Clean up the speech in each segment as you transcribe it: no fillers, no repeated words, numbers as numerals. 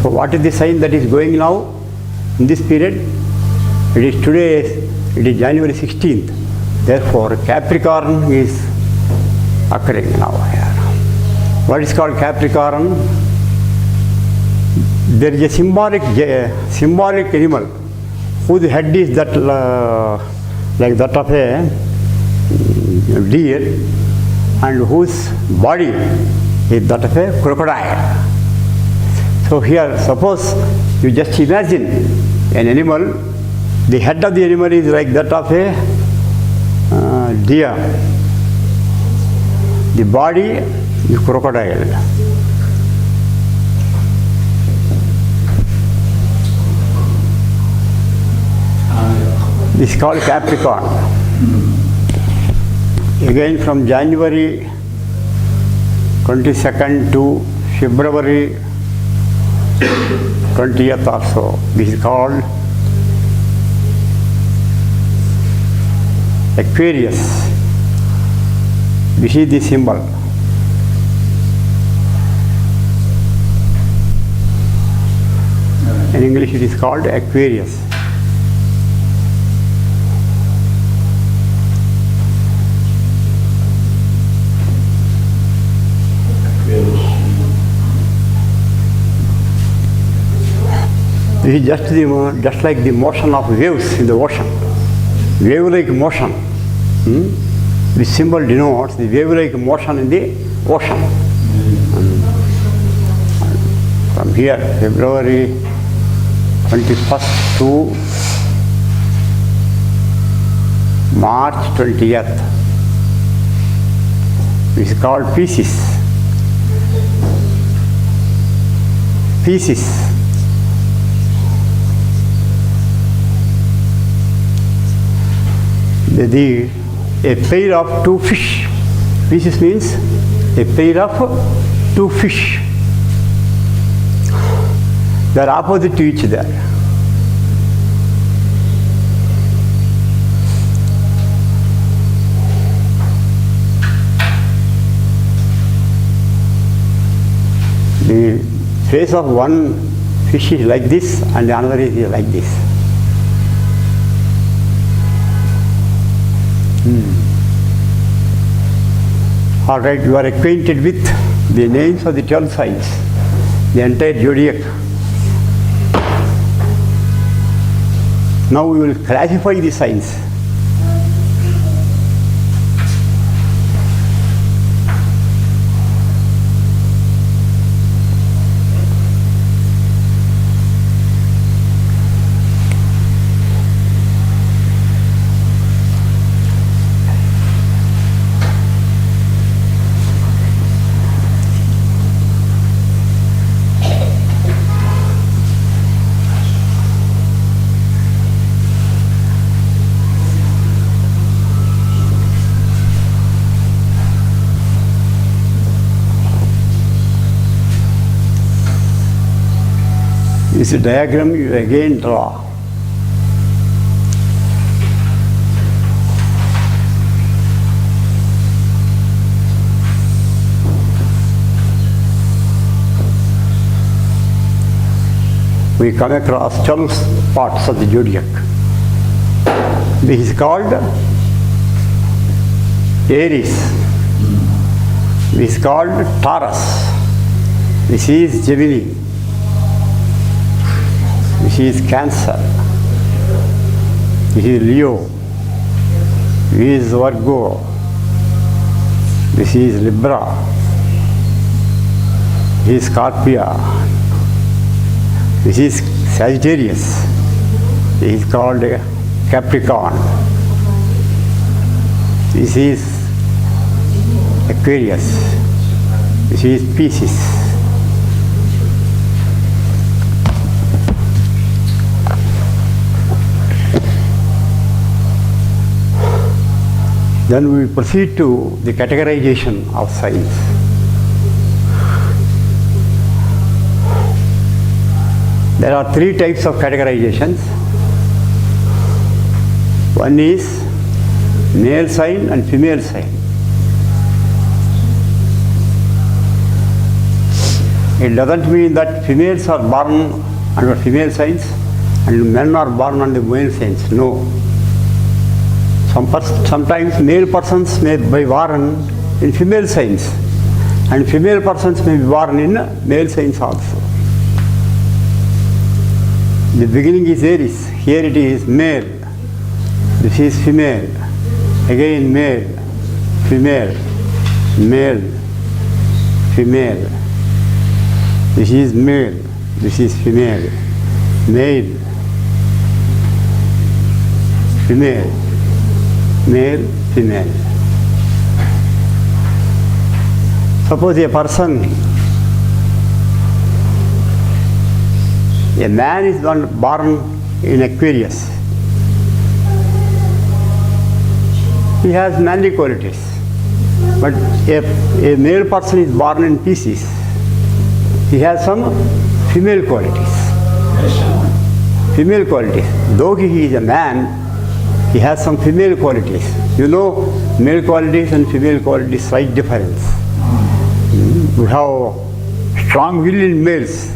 So what is the sign that is going now in this period? It is today, it is January 16th. Therefore, Capricorn is occurring now here. What is called Capricorn? There is a symbolic animal whose head is that like that of a deer, and whose body is that of a crocodile. So here, suppose you just imagine an animal, the head of the animal is like that of a deer, the body is crocodile. This is called Capricorn. Again from January 22nd to February 20th or so, this is called Aquarius. This is the symbol. In English it is called Aquarius. This is just like the motion of waves in the ocean. Wave-like motion. This symbol denotes the wave-like motion in the ocean. From here, February 21st to March 20th. This is called Pisces. Pisces. A pair of two fish. Pisces means a pair of two fish. They are opposite to each other. The face of one fish is like this and the other is like this. All right, you are acquainted with the names of the 12 signs, the entire zodiac. Now we will classify the signs. This diagram you again draw. We come across 12 parts of the zodiac. This is called Aries. This is called Taurus. This is Gemini. This is Cancer. This is Leo. This is Virgo. This is Libra. This is Scorpio. This is Sagittarius. This is called Capricorn. This is Aquarius. This is Pisces. Then we proceed to the categorization of signs. There are three types of categorizations. One is male sign and female sign. It doesn't mean that females are born under female signs and men are born under male signs. No. Sometimes male persons may be born in female signs and female persons may be born in male signs also. The beginning is Aries. Here it is male. This is female. Again male, female, male, female. This is male. This is female. Male, female, male, female. Suppose a person, a man is born in Aquarius. He has manly qualities. But a male person is born in Pisces. He has some female qualities. Female qualities. Though he is a man, he has some female qualities. You know, male qualities and female qualities, slight difference. We have strong will in males.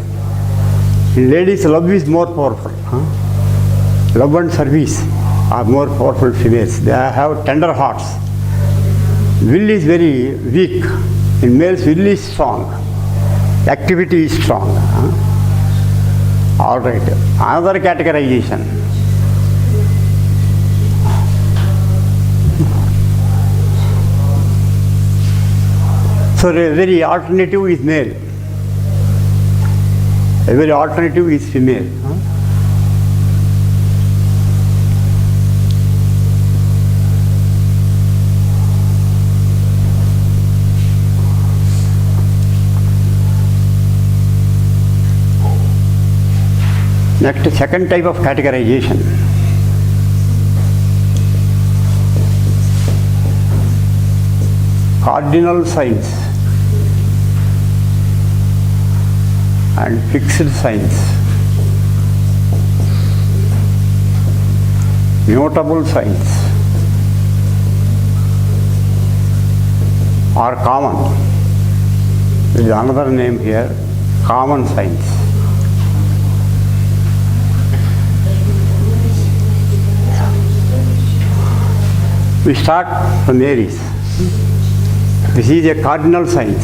In ladies, love is more powerful. Love and service are more powerful females. They have tender hearts. Will is very weak. In males, will is strong. Activity is strong. All right. Another categorization. So a very alternative is male. A very alternative is female. Next, second type of categorization. Cardinal signs and fixed signs, mutable signs are common. There is another name here, common signs. We start from Aries. This is a cardinal sign.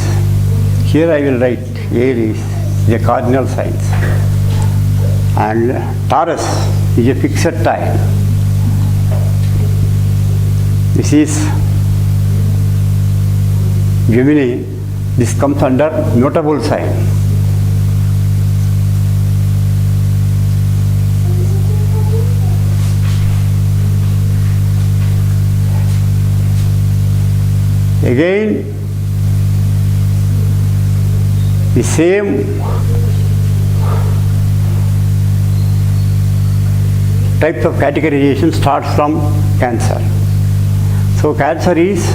Here I will write Aries is a cardinal sign. And Taurus is a fixed sign. This is Gemini. This comes under mutable sign. Again, the same types of categorization starts from Cancer. So Cancer is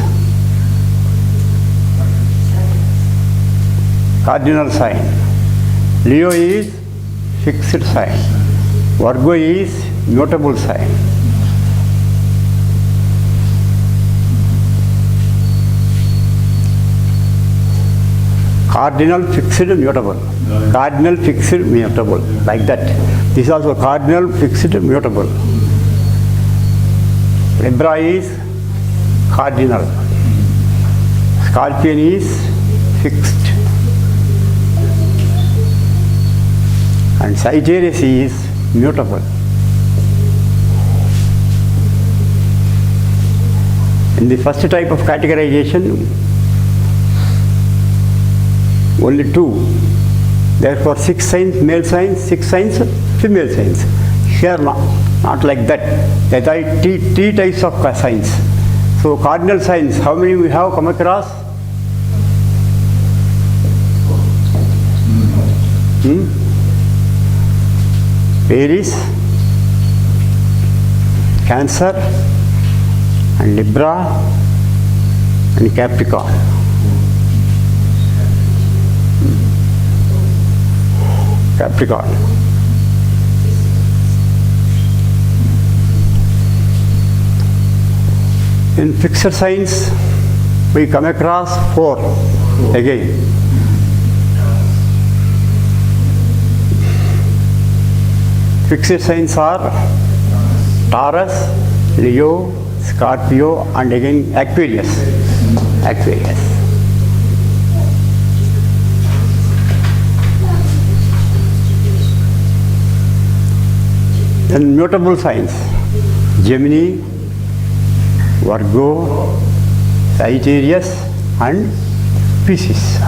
cardinal sign. Leo is fixed sign. Virgo is mutable sign. Cardinal, fixed, mutable. Cardinal, fixed, mutable. Like that. This is also cardinal, fixed, mutable. Libra is cardinal. Scorpion is fixed. And Sagittarius is mutable. In the first type of categorization, only two. Therefore, 6 signs male signs, 6 signs female signs. Here not like that. There are three types of signs. So cardinal signs, how many we have come across? Aries, Cancer, and Libra, and Capricorn. Capricorn. In fixed signs, we come across 4 again. fixed signs are Taurus, Leo, Scorpio, and again Aquarius. Aquarius. Then mutable signs: Gemini, Virgo, Sagittarius, and Pisces.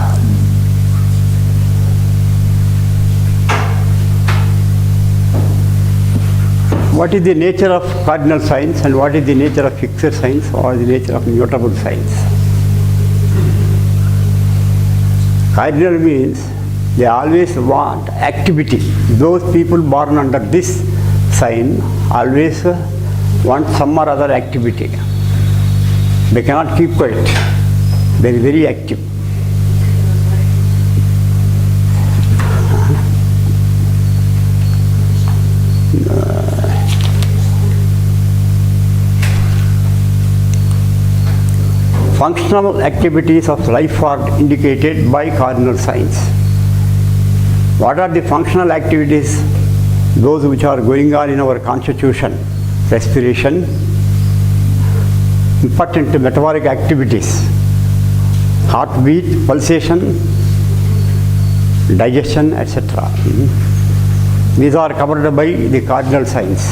What is the nature of cardinal signs and what is the nature of fixed signs or the nature of mutable signs? Cardinal means they always want activity. Those people born under this sign always want some or other activity. They cannot keep quiet. They are very active. Functional activities of life are indicated by cardinal signs. What are the functional activities? Those which are going on in our constitution: respiration, important metabolic activities, heartbeat, pulsation, digestion, etc. These are covered by the cardinal signs.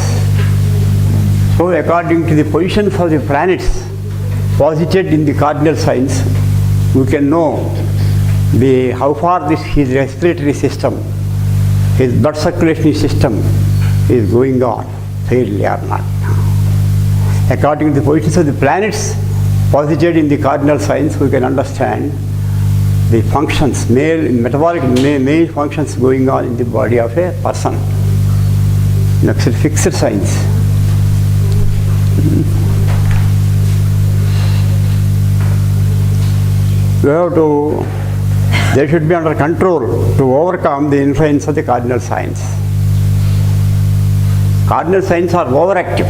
So according to the positions of the planets posited in the cardinal signs, we can know how far his respiratory system, his blood circulation system is going on fairly or not. According to the positions of the planets posited in the cardinal signs, we can understand the functions, metabolic functions going on in the body of a person. Next, fixed signs. They should be under control to overcome the influence of the cardinal signs. Cardinal signs are overactive.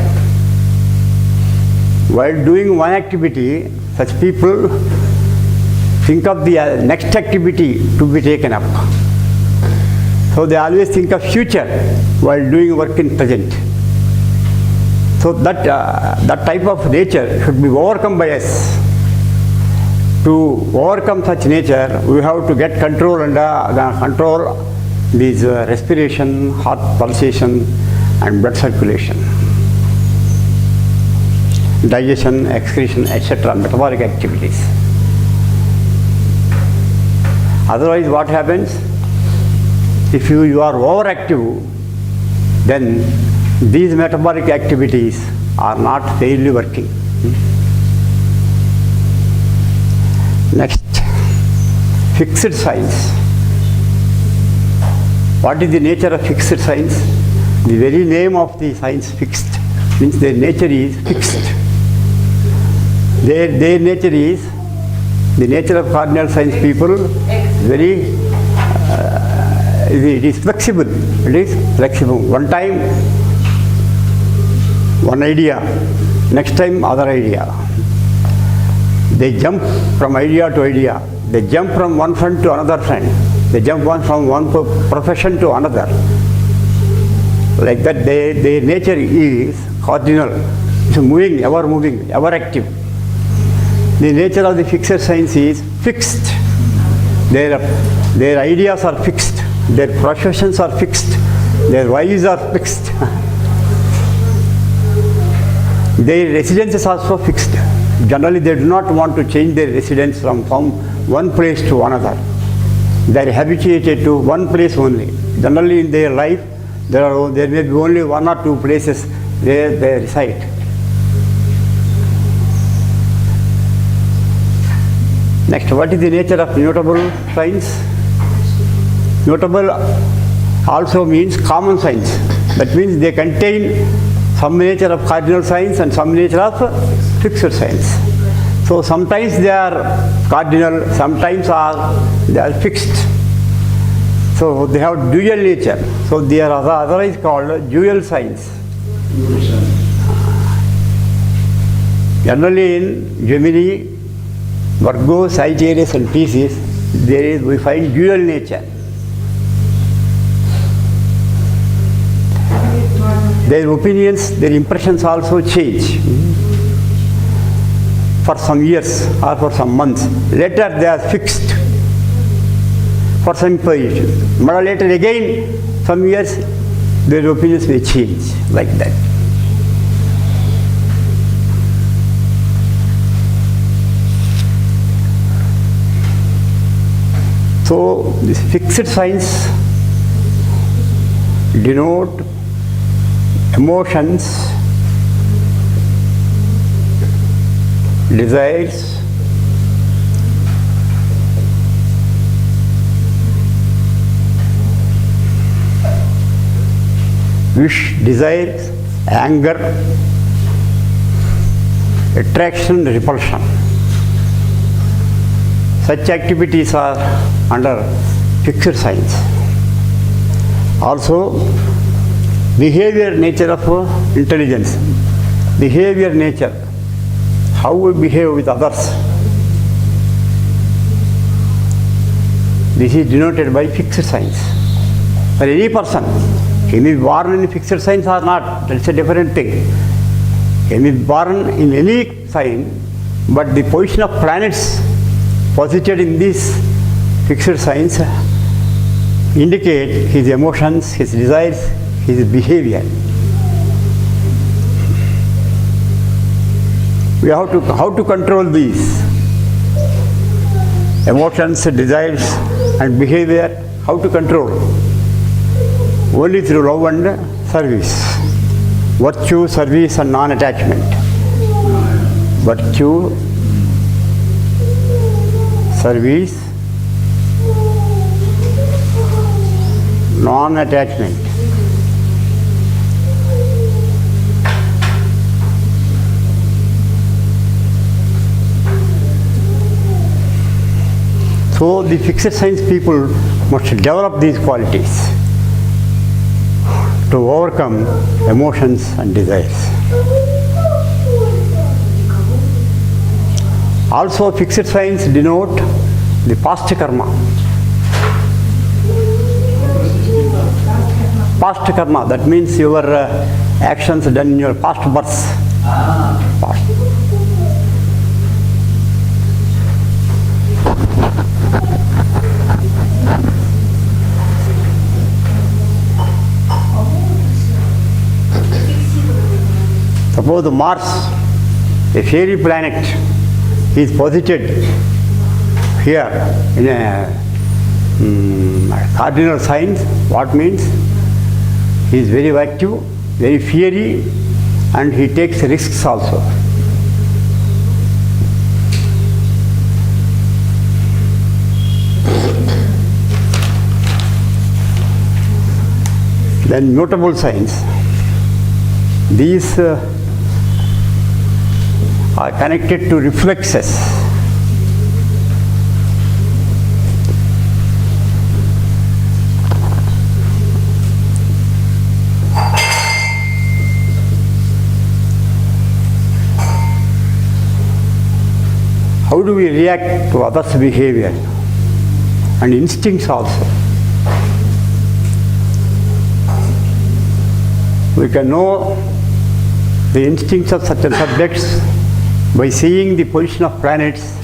While doing one activity, such people think of the next activity to be taken up. So they always think of future while doing work in present. So that type of nature should be overcome by us. To overcome such nature, we have to get control and control these respiration, heart pulsation, and blood circulation, digestion, excretion, etc., metabolic activities. Otherwise, what happens? If you are overactive, then these metabolic activities are not fairly working. Next, fixed signs. What is the nature of fixed signs? The very name of the signs fixed means their nature is fixed. Their nature is, the nature of cardinal signs people, very, it is flexible. It is flexible. One time, one idea, next time, other idea. They jump from idea to idea. They jump from one friend to another friend. They jump from one profession to another. Like that, their nature is cardinal. It's moving, ever active. The nature of the fixed signs is fixed. Their ideas are fixed. Their professions are fixed. Their wives are fixed. Their residence is also fixed. Generally, they do not want to change their residence from one place to another. They are habituated to one place only. Generally, in their life, there may be only one or two places where they reside. Next, what is the nature of mutable signs? Mutable also means common signs. That means they contain some nature of cardinal signs and some nature of fixed signs. So sometimes they are cardinal, sometimes they are fixed. So they have dual nature. So they are otherwise called dual signs. Generally in Gemini, Virgo, Sagittarius and Pisces, we find dual nature. their opinions, their impressions also change for some years or for some months. Later they are fixed for some period. But later again, some years, their opinions may change like that. So these fixed signs denote emotions, desires, wish, desires, anger, attraction, repulsion. Such activities are under fixed signs. Also, behavior nature of intelligence, behavior nature, how we behave with others. This is denoted by fixed signs. For any person, he may be born in fixed signs or not, that's a different thing. He may be born in any sign, but the position of planets posited in these fixed signs indicate his emotions, his desires, his behavior. We have to how to control these emotions, desires, and behavior. How to control? Only through love and service. Virtue, service, and non-attachment. Virtue, service, non-attachment. So the fixed signs people must develop these qualities to overcome emotions and desires. Also, fixed signs denote the past karma. Past karma, that means your actions done in your past births. Past. Suppose Mars, a fairy planet, is posited here in a cardinal sign. What means? He is very active, very fiery, and he takes risks also. Then mutable signs. These are connected to reflexes. How do we react to others' behavior and instincts also? We can know the instincts of certain subjects by seeing the position of planets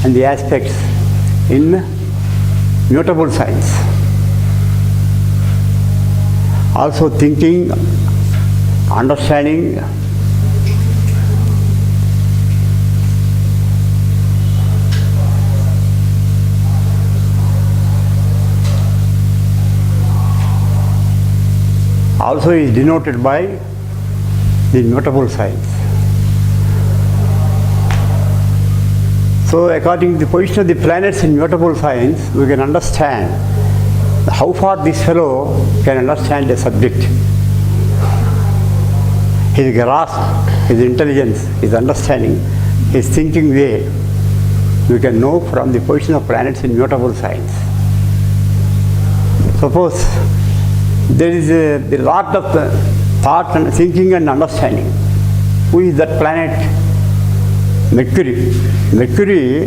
and the aspects in mutable signs. Also thinking, understanding, also is denoted by the mutable signs. So according to the position of the planets in mutable signs, we can understand how far this fellow can understand a subject. His grasp, his intelligence, his understanding, his thinking way, we can know from the position of planets in mutable signs. Suppose there is the lot of thought and thinking and understanding. Who is that planet? Mercury. Mercury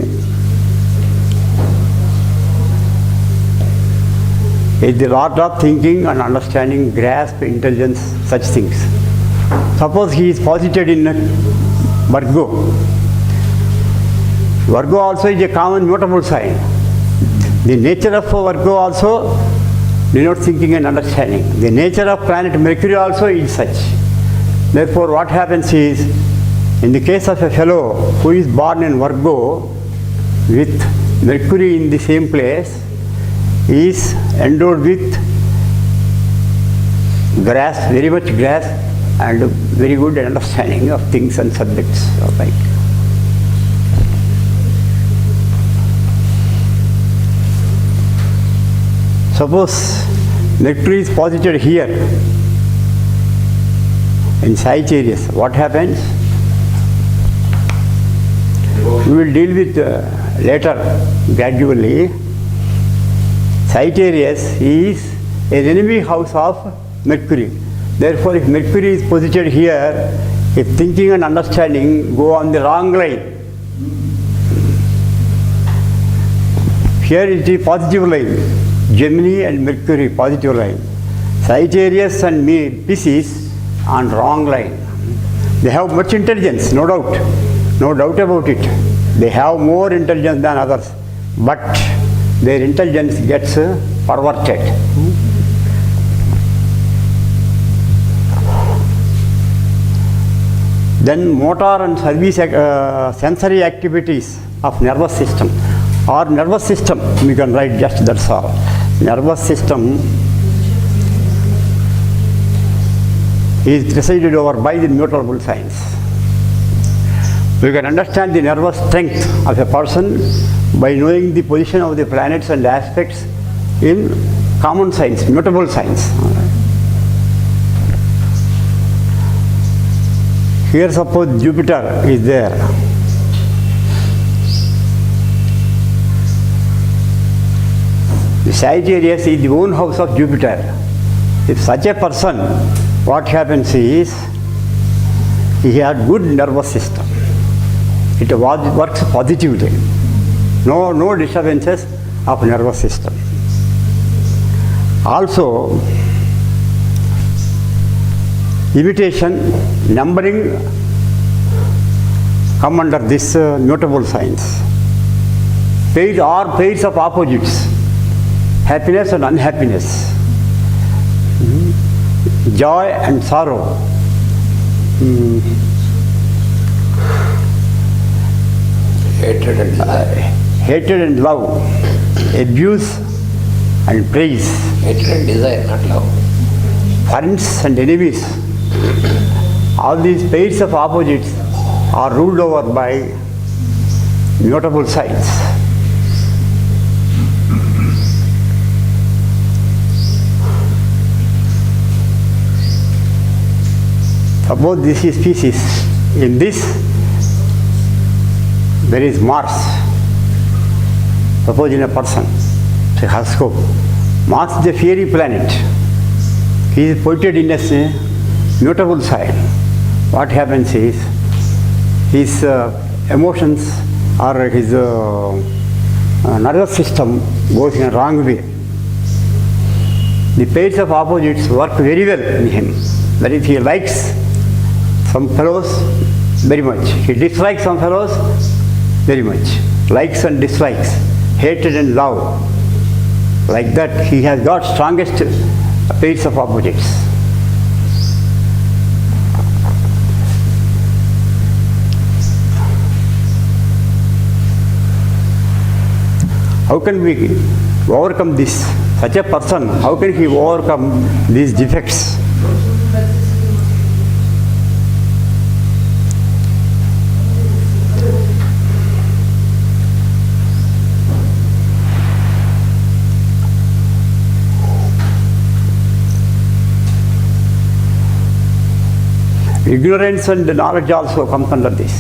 is the lot of thinking and understanding, grasp, intelligence, such things. Suppose he is posited in Virgo. Virgo also is a common mutable sign. The nature of Virgo also denotes thinking and understanding. The nature of planet Mercury also is such. Therefore, what happens is, in the case of a fellow who is born in Virgo with Mercury in the same place, he is endowed with grasp, very much grasp, and very good understanding of things and subjects. Right. Suppose Mercury is posited here in Sagittarius, what happens? We will deal with later gradually. Sagittarius is an enemy house of Mercury. Therefore, if Mercury is posited here, if thinking and understanding go on the wrong line, here is the positive line. Gemini and Mercury, positive line. Sagittarius and Pisces on wrong line. They have much intelligence, no doubt. No doubt about it. They have more intelligence than others. But their intelligence gets perverted. Then motor and service sensory activities of nervous system. Or nervous system, we can write just that's all. Nervous system is presided over by the mutable signs. We can understand the nervous strength of a person by knowing the position of the planets and aspects in common signs, mutable signs. Here suppose Jupiter is there. The Sagittarius is the own house of Jupiter. If such a person, what happens is, he had good nervous system. It works positively. No disturbances of nervous system. Also, imitation, numbering come under this mutable signs. Pairs are pairs of opposites. Happiness and unhappiness, joy and sorrow, hatred and love, abuse and praise, hatred and desire, not love, friends and enemies. All these pairs of opposites are ruled over by mutable signs. Suppose this is Pisces. In this, there is Mars. Suppose in a person, say horoscope. Mars is a fiery planet. He is pointed in a mutable sign. What happens is, his emotions or his nervous system goes in a wrong way. The pairs of opposites work very well in him. That is, he likes some fellows very much. He dislikes some fellows very much. Likes and dislikes, hatred and love. Like that, he has got strongest pairs of opposites. How can we overcome this? Such a person, how can he overcome these defects? Ignorance and knowledge also comes under this.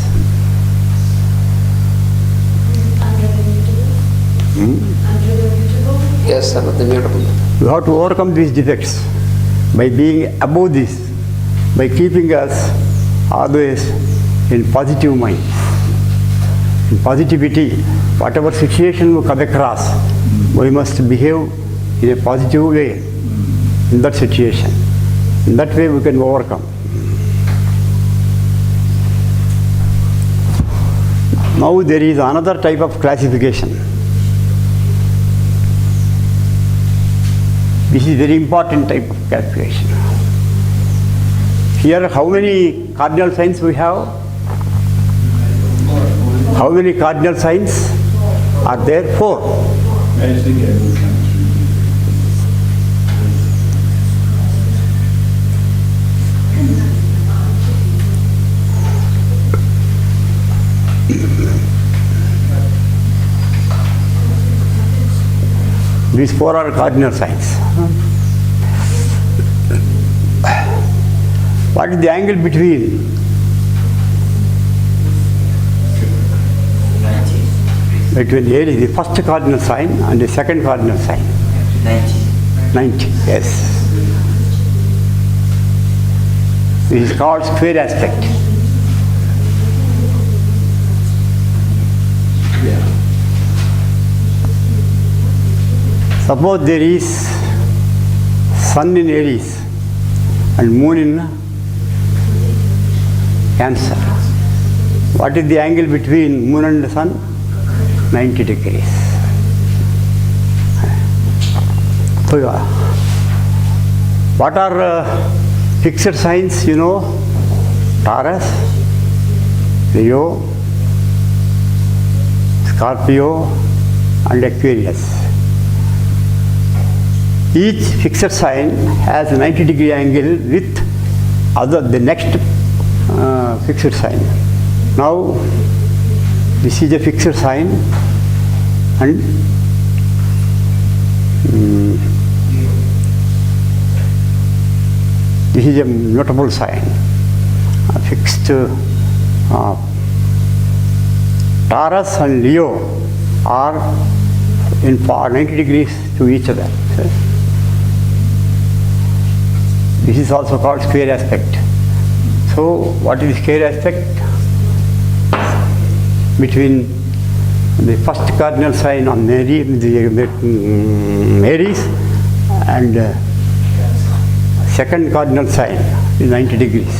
Yes, another mutable. We have to overcome these defects by being above this, by keeping us always in positive mind, in positivity. Whatever situation we come across, we must behave in a positive way in that situation. In that way we can overcome. Now there is another type of classification. This is very important type of classification. Here, how many cardinal signs we have? How many cardinal signs are there? 4. These 4 are cardinal signs. What is the angle between? 90. Between Aries, the first cardinal sign, and the second cardinal sign? 90. 90, yes. This is called square aspect. Suppose there is Sun in Aries and Moon in Cancer. What is the angle between Moon and the Sun? 90 degrees. So, what are fixed signs, you know? Taurus, Leo, Scorpio, and Aquarius. Each fixed sign has a 90-degree angle with the next fixed sign. Now, this is a fixed sign, and this is a notable sign. A fixed Taurus and Leo are in 90 degrees to each other. This is also called square aspect. So, what is the square aspect? Between the first cardinal sign on Aries and second cardinal sign is 90 degrees.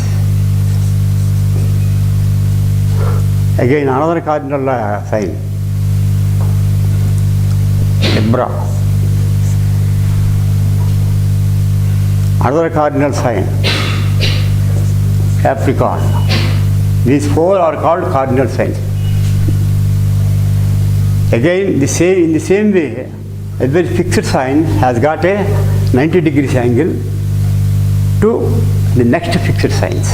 Again, another cardinal sign, Libra. Another cardinal sign, Capricorn. These 4 are called cardinal signs. Again, in the same way, every fixed sign has got a 90 degrees angle to the next fixed signs.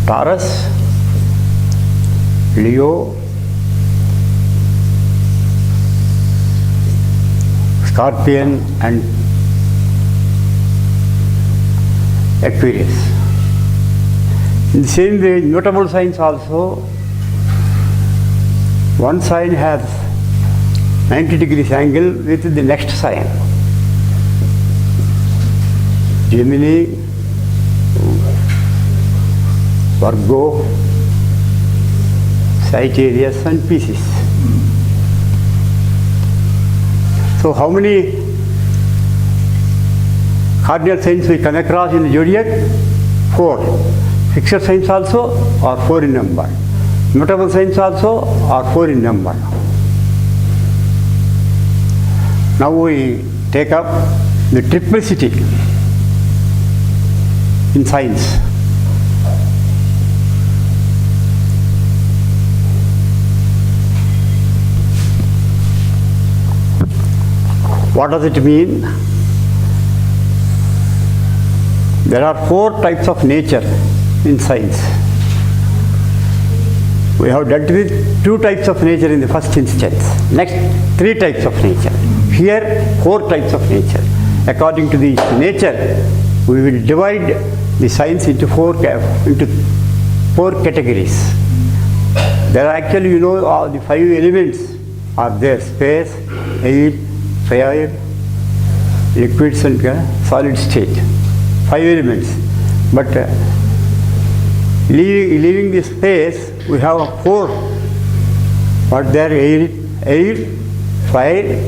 Taurus, Leo, Scorpion, and Aquarius. In the same way, notable signs also, one sign has 90 degrees angle with the next sign. Gemini, Virgo, Sagittarius, and Pisces. So how many cardinal signs we come across in the zodiac? 4. Fixed signs also are 4 in number. Notable signs also are 4 in number. Now we take up the triplicity in signs. What does it mean? There are 4 types of nature in science. We have dealt with 2 types of nature in the first instance. Next, 3 types of nature. Here, 4 types of nature. According to the nature, we will divide the science into 4 categories. There are actually, you know, all the 5 elements are there: space, air, fire, liquids, and solid state. 5 elements. But leaving this space, we have 4. What there? Air, fire,